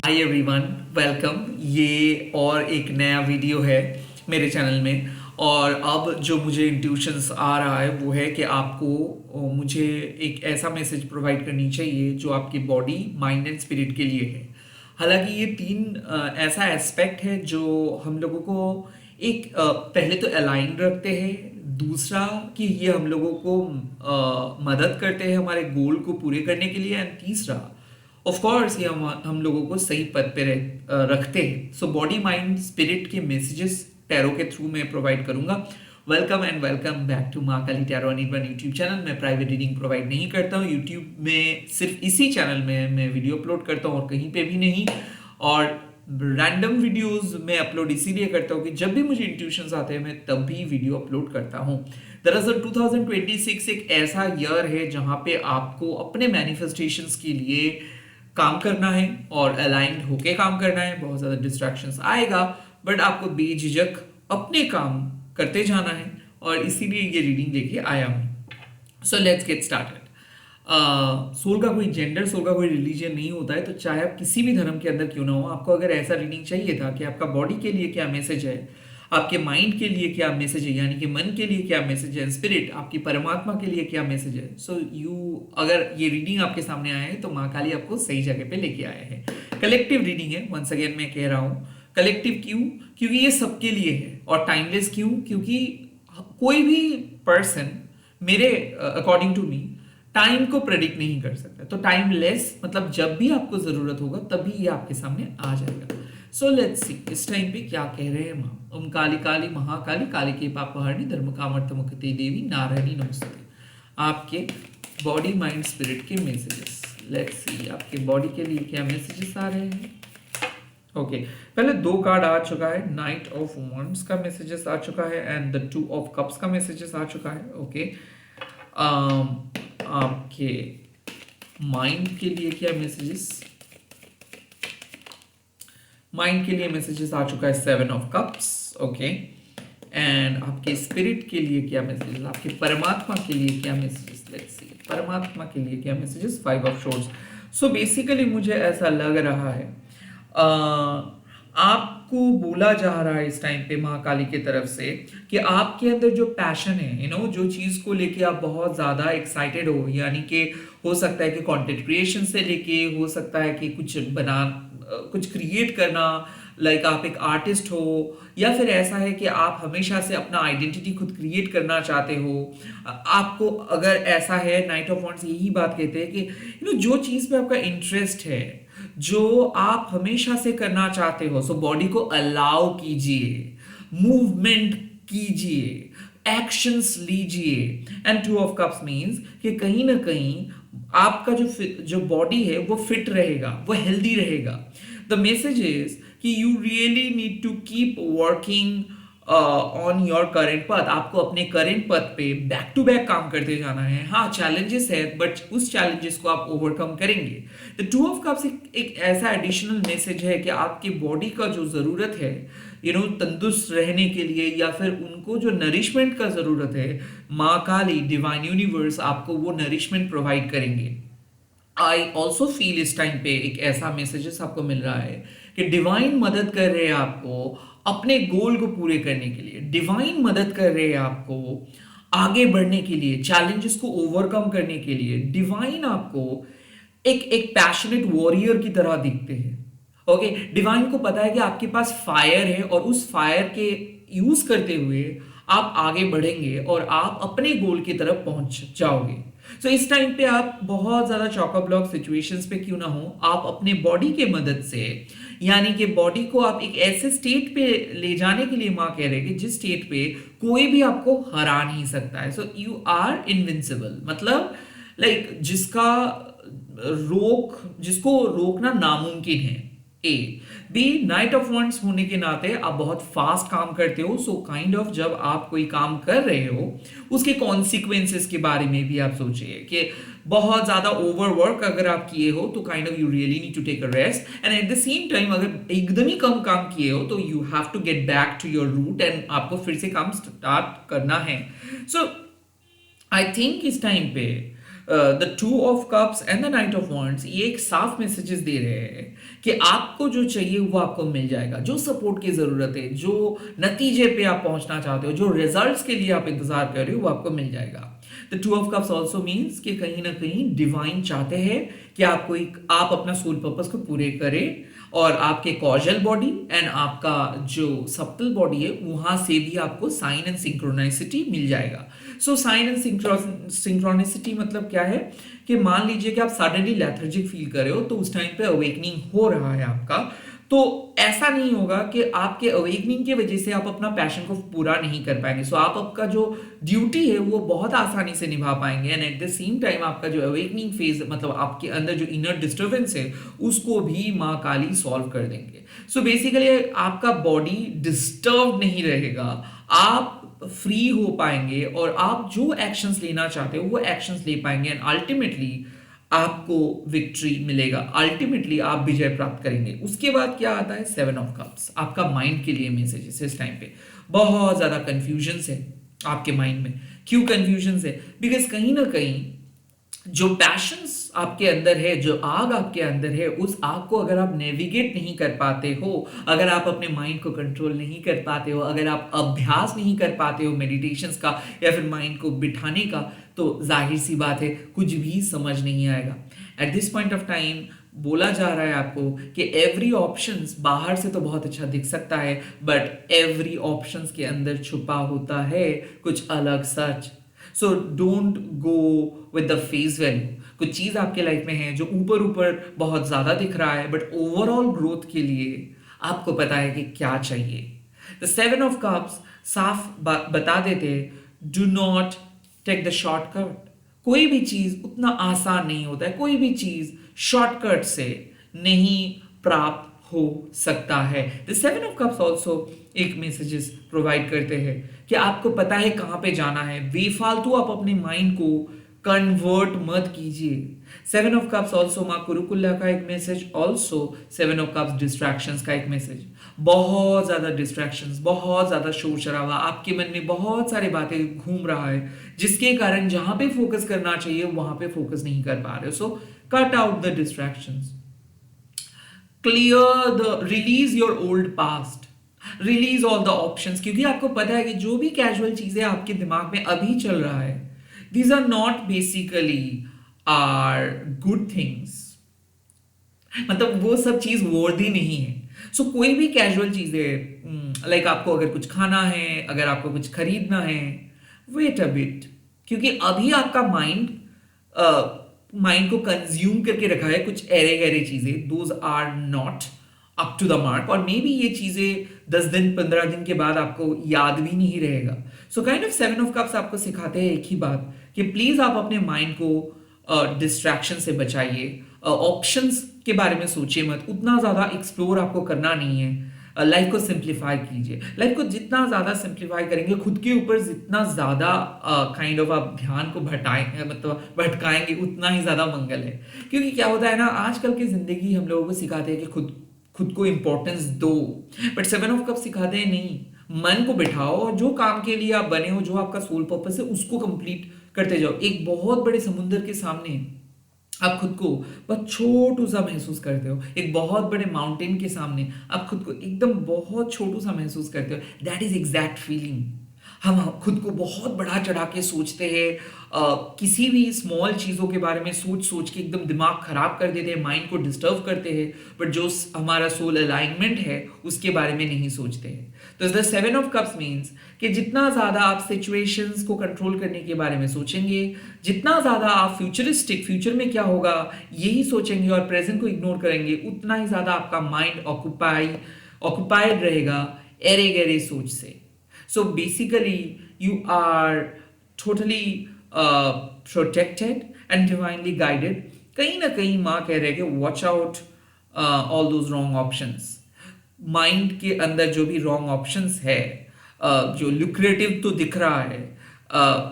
Hi everyone, welcome. ये और एक नया वीडियो है मेरे चैनल में। और अब जो मुझे इंट्यूशंस आ रहा है वो है कि आपको मुझे एक ऐसा मैसेज प्रोवाइड करनी चाहिए जो आपकी बॉडी, माइंड एंड स्पिरिट के लिए है। हालांकि ये तीन ऐसा एस्पेक्ट है जो हम लोगों को एक पहले तो अलाइन रखते हैं। दूसरा कि ये हम लोगों को मदद करते हैं हमारे गोल को पूरे करने के लिए। एंड तीसरा ऑफ कोर्स ये हम लोगों को सही पद पे रखते हैं। सो बॉडी, माइंड, स्पिरिट के मैसेजेस टैरो के थ्रू मैं प्रोवाइड करूंगा। Welcome and welcome back to माँ Kali tarot Anirban YouTube channel. मैं प्राइवेट रीडिंग प्रोवाइड नहीं करता हूँ यूट्यूब में, सिर्फ इसी चैनल में मैं वीडियो अपलोड करता हूँ और कहीं पे भी नहीं। और रैंडम वीडियोस में अपलोड इसीलिए करता हूँ कि जब भी मुझे इंट्यूशंस आते हैं मैं तब भी वीडियो अपलोड करता हूँ। दरअसल 2026 एक ऐसा ईयर है जहाँ पे आपको अपने मैनिफेस्टेशंस के लिए काम करना है और अलाइंड होके काम करना है। बहुत ज़्यादा डिस्ट्रैक्शंस आएगा बट आपको बेझिझक अपने काम करते जाना है और इसीलिए ये रीडिंग लेके आया हूँ। So let's get started. Soul का कोई जेंडर, सोल का कोई रिलीजन नहीं होता है। तो चाहे आप किसी भी धर्म के अंदर क्यों ना हो, आपको अगर ऐसा रीडिंग चाहिए था कि आपका बॉडी के लिए क्या मैसेज है, आपके माइंड के लिए क्या मैसेज है, यानी कि मन के लिए क्या मैसेज है, स्पिरिट आपकी परमात्मा के लिए क्या मैसेज है। सो अगर ये रीडिंग आपके सामने आया है तो माँ काली आपको सही जगह पे लेके आए हैं। कलेक्टिव रीडिंग है, वंस अगेन मैं कह रहा हूँ। कलेक्टिव क्यों? क्योंकि ये सबके लिए है। और टाइमलेस क्यों? क्योंकि कोई भी पर्सन, मेरे अकॉर्डिंग टू मी, टाइम को प्रेडिक्ट नहीं कर सकता। तो टाइमलेस मतलब जब भी आपको जरूरत होगा तभी ये आपके सामने आ जाएगा। सो लेट्स सी इस टाइम पे क्या कह रहे हैं माँ। ओम काली काली महाकाली, काली के पापहरणी, धर्म कामर्थ मुक्ति देवी, नारायणी नमस्ते। आपके बॉडी, माइंड, स्पिरिट के मैसेजेस। लेट्स सी आपके बॉडी के लिए क्या मैसेजेस आ रहे हैं। ओके, पहले दो कार्ड आ चुका है। नाइट ऑफ वंड्स का मैसेजेस आ चुका है and the two of cups का मैसेजेस आ चुका है। ओके, आपके माइंड के लिए क्या मैसेजेस? माइंड के लिए मैसेजेस आ चुका है seven of cups. Okay, and आपके स्पिरिट के लिए क्या मैसेजेस, आपके परमात्मा के लिए क्या मैसेजेस? लेट्स सी परमात्मा के लिए क्या messages. Five of shorts. So basically मुझे ऐसा लग रहा है आपको बोला जा रहा है इस टाइम पे महाकाली की तरफ से कि आपके अंदर जो पैशन है, जो चीज को लेके आप बहुत ज्यादा एक्साइटेड हो, यानी कि हो सकता है कि कंटेंट क्रिएशन से लेके, हो सकता है कि कुछ क्रिएट करना, लाइक आप एक आर्टिस्ट हो, या फिर ऐसा है कि आप हमेशा से अपना आइडेंटिटी खुद क्रिएट करना चाहते हो। आपको अगर ऐसा है, नाइट ऑफ वॉन्ड्स यही बात कहते हैं कि जो चीज पे आपका इंटरेस्ट है, जो आप हमेशा से करना चाहते हो, सो बॉडी को अलाउ कीजिए, मूवमेंट कीजिए, एक्शंस लीजिए। And to of cups means कि कहीं ना कहीं आपका जो बॉडी है वो फिट रहेगा, वो हेल्दी रहेगा। द मैसेज इज कि you really need to keep working on your current path. आपको अपने करेंट पथ पे बैक टू बैक काम करते जाना है। हाँ, चैलेंजेस है बट उस चैलेंजेस को आप ओवरकम करेंगे। द टू ऑफ कप्स एक ऐसा एडिशनल मैसेज है कि आपकी बॉडी का जो जरूरत है, तंदुरुस्त रहने के लिए, या फिर उनको जो नरिशमेंट का जरूरत है, माँ काली, डिवाइन यूनिवर्स आपको वो नरिशमेंट प्रोवाइड करेंगे। आई ऑल्सो फील इस टाइम पे एक ऐसा मैसेजेस आपको मिल रहा है कि डिवाइन मदद कर रहे हैं आपको अपने गोल को पूरे करने के लिए। डिवाइन मदद कर रहे हैं आपको आगे बढ़ने के लिए, चैलेंजेस को ओवरकम करने के लिए। डिवाइन आपको एक पैशनेट वॉरियर की तरह दिखते हैं। ओके, डिवाइन को पता है कि आपके पास फायर है और उस फायर के यूज करते हुए आप आगे बढ़ेंगे और आप अपने गोल की तरफ पहुंच जाओगे। सो इस टाइम पे आप बहुत ज्यादा चौका ब्लॉक सिचुएशंस पे क्यों ना हो, आप अपने बॉडी के मदद से, यानी कि बॉडी को आप एक ऐसे स्टेट पे ले जाने के लिए मां कह रहे हैं कि जिस स्टेट पे कोई भी आपको हरा नहीं सकता है। सो यू आर इनविंसिबल, मतलब लाइक जिसको रोकना नामुमकिन है। A B, knight of wands होने के नाते आप बहुत फास्ट काम करते हो। सो काइंड ऑफ जब आप कोई काम कर रहे हो उसके कॉन्सिक्वेंसेस के बारे में भी आप सोचिए कि बहुत ज्यादा ओवरवर्क अगर आप किए हो तो kind of you really need to take a rest. And at the same time अगर एकदम ही कम काम किए हो तो you have to get back to your root and आपको फिर से काम स्टार्ट करना है। सो आई थिंक इस टाइम पे the two of cups and the knight of wands ये एक साफ मैसेजेस दे रहे हैं कि आपको जो चाहिए वो आपको मिल जाएगा, जो सपोर्ट की ज़रूरत है, जो नतीजे पे आप पहुंचना चाहते हो, जो रिजल्ट्स के लिए आप इंतजार कर रहे हो वो आपको मिल जाएगा। The two of cups also means कि कहीं ना कहीं डिवाइन चाहते हैं कि आप अपना सोल पर्पस को पूरे करें और आपके कॉजल बॉडी एंड आपका जो सप्टल बॉडी है वहां से भी आपको साइन एंड सिंक्रोनाइसिटी मिल जाएगा। सो साइन एंड सिंक्रोनिसिटी मतलब क्या है कि मान लीजिए कि आप सडनली लेथर्जिक फील कर रहे हो तो उस टाइम पे अवेकनिंग हो रहा है आपका, तो ऐसा नहीं होगा कि आपके अवेकनिंग की वजह से आप अपना पैशन को पूरा नहीं कर पाएंगे। सो आप आपका जो ड्यूटी है वो बहुत आसानी से निभा पाएंगे and at the same time आपका जो अवेकनिंग फेज मतलब आपके अंदर जो इनर डिस्टर्बेंस है उसको भी माँ काली सॉल्व कर देंगे। सो बेसिकली आपका बॉडी डिस्टर्ब नहीं रहेगा, आप फ्री हो पाएंगे और आप जो एक्शंस लेना चाहते हो वो एक्शंस ले पाएंगे एंड अल्टीमेटली आपको विक्ट्री मिलेगा, अल्टीमेटली आप विजय प्राप्त करेंगे। उसके बाद क्या आता है, सेवन ऑफ कप्स। आपका माइंड के लिए मैसेजेस इस टाइम पे बहुत ज्यादा कंफ्यूजन है आपके माइंड में। क्यों कंफ्यूजन है? बिकॉज कहीं ना कहीं जो पैशंस आपके अंदर है, जो आग आपके अंदर है, उस आग को अगर आप नेविगेट नहीं कर पाते हो, अगर आप अपने माइंड को कंट्रोल नहीं कर पाते हो, अगर आप अभ्यास नहीं कर पाते हो मेडिटेशंस का या फिर माइंड को बिठाने का, तो जाहिर सी बात है कुछ भी समझ नहीं आएगा। At this point of time बोला जा रहा है आपको कि एवरी ऑप्शंस बाहर से तो बहुत अच्छा दिख सकता है बट एवरी ऑप्शंस के अंदर छुपा होता है कुछ अलग सच। So don't go with the face value. कुछ चीज आपके लाइफ में है जो ऊपर ऊपर बहुत ज्यादा दिख रहा है बट ओवरऑल ग्रोथ के लिए आपको पता है कि क्या चाहिए। द सेवन ऑफ कप्स साफ बता देते, do not take the shortcut. कोई भी चीज उतना आसान नहीं होता है, कोई भी चीज शॉर्टकट से नहीं प्राप्त हो सकता है। The seven of cups also एक मैसेजेस प्रोवाइड करते हैं कि आपको पता है कहां पे जाना है, बेफालतू आप अपने माइंड को कन्वर्ट मत कीजिए। सेवन ऑफ कप्स ऑल्सो माँ कुरुकुल्ला का एक message, also seven of cups distractions का एक मैसेज। बहुत ज्यादा डिस्ट्रैक्शंस, बहुत ज्यादा शोर शराबा, आपके मन में बहुत सारी बातें घूम रहा है जिसके कारण जहां पे फोकस करना चाहिए वहां पे फोकस नहीं कर पा रहे हो। So cut out the distractions, clear the, release your old past, release all the options. क्योंकि आपको पता है कि जो भी कैजुअल चीजें आपके दिमाग में अभी चल रहा है, these are not basically are good things, मतलब वो सब चीज वर्दी नहीं है। सो कोई भी कैजुअल चीज है, लाइक आपको अगर कुछ खाना है, अगर आपको कुछ खरीदना है, वेट अ बिट, क्योंकि अभी आपका माइंड को कंज्यूम करके रखा है कुछ एरे गहरे चीजें, those are not up to the mark, और मे बी ये चीजें 10 दिन 15 दिन के बाद आपको याद भी नहीं रहेगा। So kind of seven of cups आपको सिखाते हैं एक ही बात कि प्लीज आप अपने माइंड को डिस्ट्रैक्शन से बचाइए, ऑप्शंस के बारे में सोचिए मत, उतना ज्यादा एक्सप्लोर आपको करना नहीं है। लाइफ को सिंप्लीफाई कीजिए, लाइफ को जितना ज्यादा सिंप्लीफाई करेंगे, खुद के ऊपर जितना ज्यादा काइंड ऑफ आप ध्यान को भटकाएंगे उतना ही ज्यादा मंगल है। क्योंकि क्या होता है ना, आजकल की जिंदगी हम लोगों को सिखाते हैं कि खुद को इंपॉर्टेंस दो, बट सेवन ऑफ कप सिखाते हैं नहीं, मन को बिठाओ और जो काम के लिए आप बने हो, जो आपका सोल पर्पस है, उसको कंप्लीट करते जाओ। एक बहुत बड़े समुद्र के सामने आप खुद को बहुत छोटू सा महसूस करते हो, एक बहुत बड़े माउंटेन के सामने आप खुद को एकदम बहुत छोटू सा महसूस करते हो। That is exact feeling. हम खुद को बहुत बढ़ा चढ़ा के सोचते हैं, किसी भी स्मॉल चीज़ों के बारे में सोच सोच के एकदम दिमाग खराब कर देते हैं, माइंड को डिस्टर्ब करते हैं, बट जो हमारा सोल अलाइनमेंट है उसके बारे में नहीं सोचते हैं। तो the seven of cups means कि जितना ज़्यादा आप सिचुएशंस को कंट्रोल करने के बारे में सोचेंगे, जितना ज़्यादा आप फ्यूचर में क्या होगा यही सोचेंगे और प्रेजेंट को इग्नोर करेंगे, उतना ही ज़्यादा आपका माइंड ऑक्युपाइड रहेगा एरे गहरे सोच से। So basically, you are totally protected and divinely guided. कहीं ना कहीं माँ कह रहे हैं कि watch out all those wrong options. Mind के अंदर जो भी रॉन्ग ऑप्शंस है, जो लुक्रेटिव तो दिख रहा है,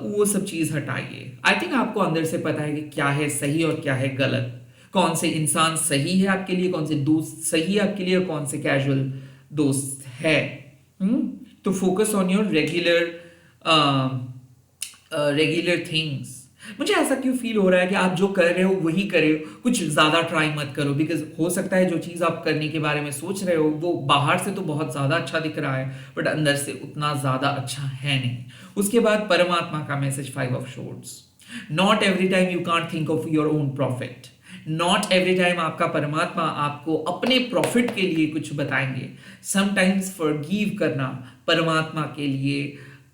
वो सब चीज़ हटाइए। आई थिंक आपको अंदर से पता है कि क्या है सही और क्या है गलत, कौन से इंसान सही है आपके लिए, कौन से दोस्त सही है आपके लिए और कौन से कैजुअल दोस्त है। तो focus on your regular things, मुझे ऐसा क्यों फील हो रहा है कि आप जो कर रहे हो वही कर रहे हो, कुछ ज्यादा ट्राई मत करो, बिकॉज हो सकता है जो चीज आप करने के बारे में सोच रहे हो वो बाहर से तो बहुत ज्यादा अच्छा दिख रहा है बट अंदर से उतना ज्यादा अच्छा है नहीं। उसके बाद परमात्मा का message, 5 of swords. Not every time you can't think of your own profit. Not every time आपका परमात्मा आपको अपने प्रॉफिट के लिए कुछ बताएंगे। समटाइम्स फॉरगिव करना परमात्मा के लिए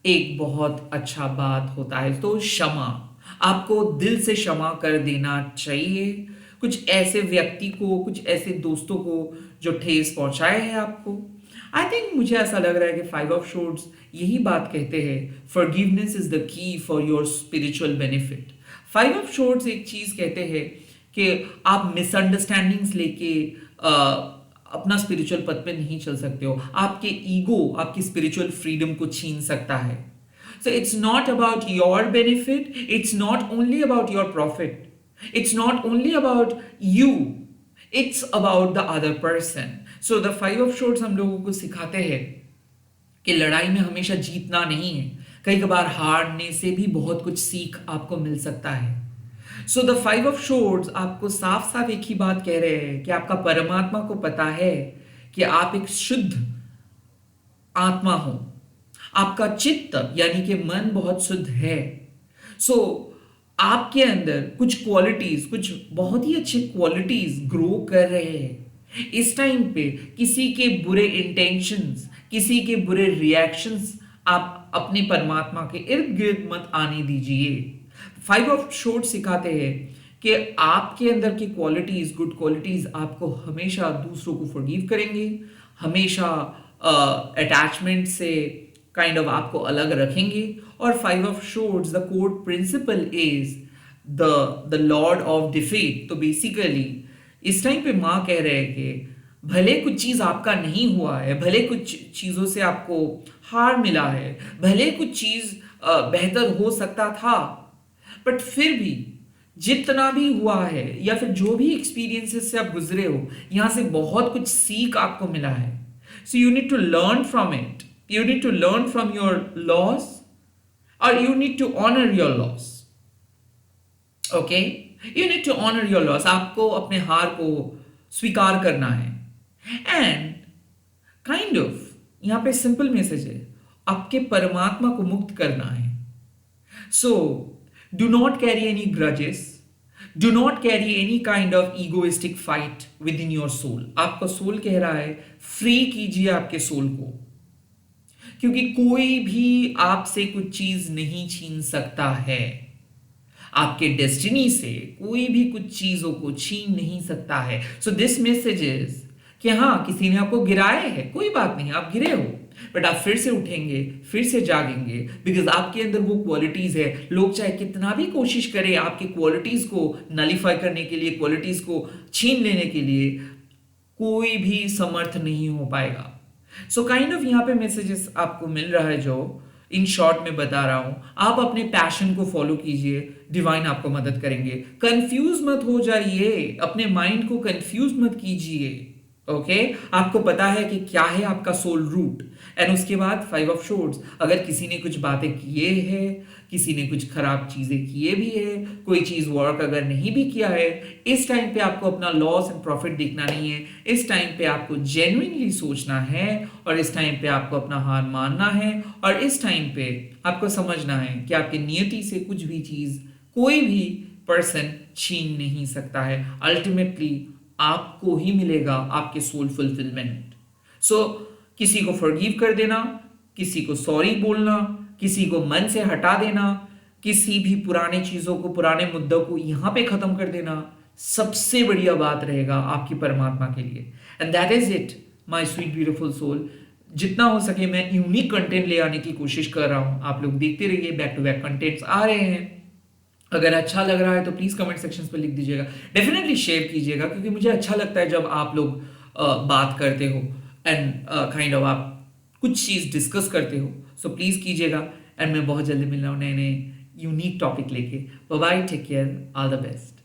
एक बहुत अच्छा बात होता है। तो क्षमा, आपको दिल से क्षमा कर देना चाहिए कुछ ऐसे व्यक्ति को, कुछ ऐसे दोस्तों को जो ठेस पहुंचाए हैं आपको। आई थिंक मुझे ऐसा लग रहा है कि 5 ऑफ शोर्ड्स यही बात कहते हैं, forgiveness is the key for your spiritual benefit. 5 of swords एक चीज कहते हैं कि आप मिसअंडरस्टैंडिंग्स लेके अपना स्पिरिचुअल पथ पे नहीं चल सकते हो। आपके ईगो आपकी स्पिरिचुअल फ्रीडम को छीन सकता है। So it's not about your benefit, it's not only about your profit, it's not only about you, it's about the other person. So the 5 of Swords हम लोगों को सिखाते हैं कि लड़ाई में हमेशा जीतना नहीं है, कई बार हारने से भी बहुत कुछ सीख आपको मिल सकता है। सो द 5 ऑफ शोर्ड्स आपको साफ साफ एक ही बात कह रहे हैं कि आपका परमात्मा को पता है कि आप एक शुद्ध आत्मा हो, आपका चित्त यानी कि मन बहुत शुद्ध है। सो आपके अंदर कुछ क्वालिटीज, कुछ बहुत ही अच्छी क्वालिटीज ग्रो कर रहे हैं। इस टाइम पे किसी के बुरे इंटेंशंस, किसी के बुरे रिएक्शंस आप अपने परमात्मा के इर्द गिर्द मत आने दीजिए। 5 ऑफ शोर्ड सिखाते हैं कि आपके अंदर की क्वालिटीज, गुड क्वालिटीज आपको हमेशा दूसरों को फॉरगिव करेंगे, हमेशा अटैचमेंट से काइंड ऑफ आपको अलग रखेंगे। और 5 of swords the core principle is the lord of defeat. तो बेसिकली इस टाइम पे माँ कह रहे हैं कि भले कुछ चीज आपका नहीं हुआ है, भले कुछ चीजों से आपको हार मिला है, भले कुछ चीज बेहतर हो सकता था, बट फिर भी जितना भी हुआ है या फिर जो भी एक्सपीरियंसेस से आप गुजरे हो, यहां से बहुत कुछ सीख आपको मिला है। So you need to learn from it, you need to learn from your loss or you need to honor your loss. Okay, you need to honor your loss. आपको अपने हार को स्वीकार करना है। एंड काइंड ऑफ यहां पे simple message है, आपके परमात्मा को मुक्त करना है। So do not carry any grudges, do not carry any kind of egoistic fight within your soul. आपका सोल कह रहा है फ्री कीजिए आपके सोल को, क्योंकि कोई भी आपसे कुछ चीज नहीं छीन सकता है। आपके डेस्टिनी से कोई भी कुछ चीजों को छीन नहीं सकता है। सो दिस मैसेज इज कि हाँ, किसी ने आपको गिराया है, कोई बात नहीं, आप गिरे हो, बट आप फिर से उठेंगे, फिर से जागेंगे, बिकॉज आपके अंदर वो क्वालिटीज है। लोग चाहे कितना भी कोशिश करें आपकी क्वालिटीज को नलीफाई करने के लिए, क्वालिटीज को छीन लेने के लिए, कोई भी समर्थ नहीं हो पाएगा। सो काइंड ऑफ यहाँ पे मैसेजेस आपको मिल रहा है जो इन शॉर्ट में बता रहा हूं। आप अपने पैशन को फॉलो कीजिए, डिवाइन आपको मदद करेंगे। कंफ्यूज मत हो जाइए, अपने माइंड को कंफ्यूज मत कीजिए। ओके, आपको पता है कि क्या है आपका सोल रूट। एंड उसके बाद 5 ऑफ शोर्ड्स, अगर किसी ने कुछ बातें किए हैं, किसी ने कुछ खराब चीजें किए भी है, कोई चीज वर्क अगर नहीं भी किया है, इस टाइम पे आपको अपना लॉस एंड प्रॉफिट देखना नहीं है। इस टाइम पे आपको जेन्युइनली सोचना है और इस टाइम पे आपको अपना हार मानना है और इस टाइम पे आपको समझना है कि आपकी नियति से कुछ भी चीज, कोई भी पर्सन छीन नहीं सकता है। अल्टीमेटली आपको ही मिलेगा आपके सोल फुलफिलमेंट। सो किसी को फॉरगिव कर देना, किसी को सॉरी बोलना, किसी को मन से हटा देना, किसी भी पुराने चीजों को, पुराने मुद्दों को यहां पे खत्म कर देना, सबसे बढ़िया बात रहेगा आपकी परमात्मा के लिए। And that is it my sweet beautiful soul. जितना हो सके मैं यूनिक कंटेंट ले आने की कोशिश कर रहा हूं। आप लोग देखते रहिए, बैक टू बैक कंटेंट्स आ रहे हैं। अगर अच्छा लग रहा है तो प्लीज कमेंट सेक्शन पर लिख दीजिएगा, डेफिनेटली शेयर कीजिएगा, क्योंकि मुझे अच्छा लगता है जब आप लोग बात करते हो एंड काइंड ऑफ आप कुछ चीज डिस्कस करते हो। सो प्लीज कीजिएगा एंड मैं बहुत जल्दी मिल रहा हूँ नए नए यूनिक टॉपिक लेके। Bye bye, take care, all the best.